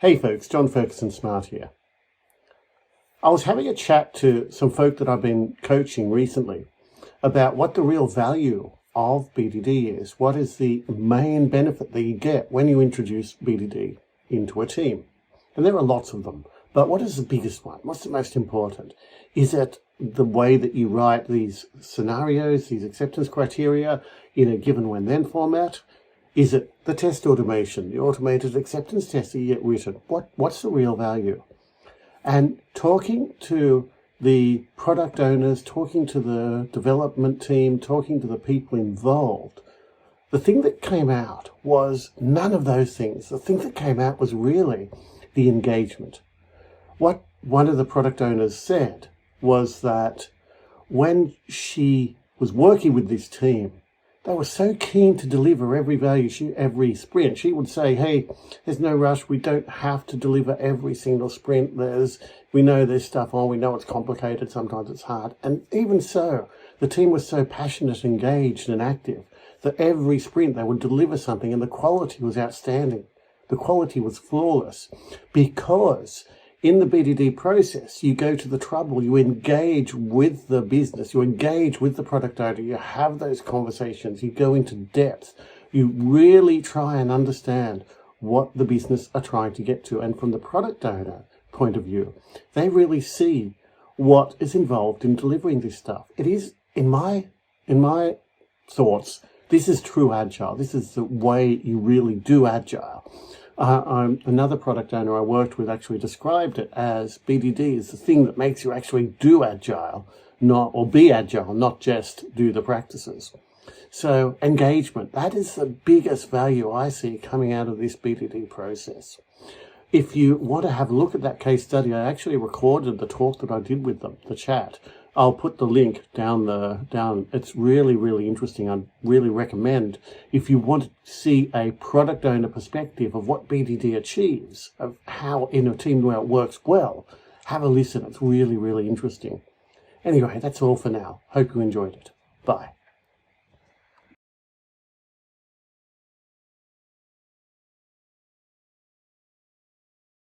Hey folks, John Ferguson Smart here. I was having a chat to some folk that I've been coaching recently about what the real value of BDD is. What is the main benefit that you get when you introduce BDD into a team? And there are lots of them, but what is the biggest one? What's the most important? Is it the way that you write these scenarios, these acceptance criteria in a given when-then format? Is it the test automation, the automated acceptance test that you get written? What's the real value? And talking to the product owners, talking to the development team, talking to the people involved, the thing that came out was none of those things. The thing that came out was really the engagement. What one of the product owners said was that when she was working with this team, they were so keen to deliver every value, every sprint. She would say, hey, there's no rush. We don't have to deliver every single sprint. We know there's stuff on. We know it's complicated. Sometimes it's hard. And even so, the team was so passionate, engaged, and active that every sprint they would deliver something, and the quality was outstanding. The quality was flawless because in the BDD process, you go to the trouble, you engage with the business, you engage with the product owner, you have those conversations, you go into depth, you really try and understand what the business are trying to get to. And from the product owner point of view, they really see what is involved in delivering this stuff. It is, in my thoughts, this is true Agile. This is the way you really do Agile. Another product owner I worked with actually described it as BDD is the thing that makes you actually do Agile, be Agile, not just do the practices. So engagement, that is the biggest value I see coming out of this BDD process. If you want to have a look at that case study, I actually recorded the talk that I did with them, the chat. I'll put the link down. It's really, really interesting. I'd really recommend, if you want to see a product owner perspective of what BDD achieves, of how in a team where it works well, have a listen. It's really, really interesting. Anyway, that's all for now. Hope you enjoyed it. Bye.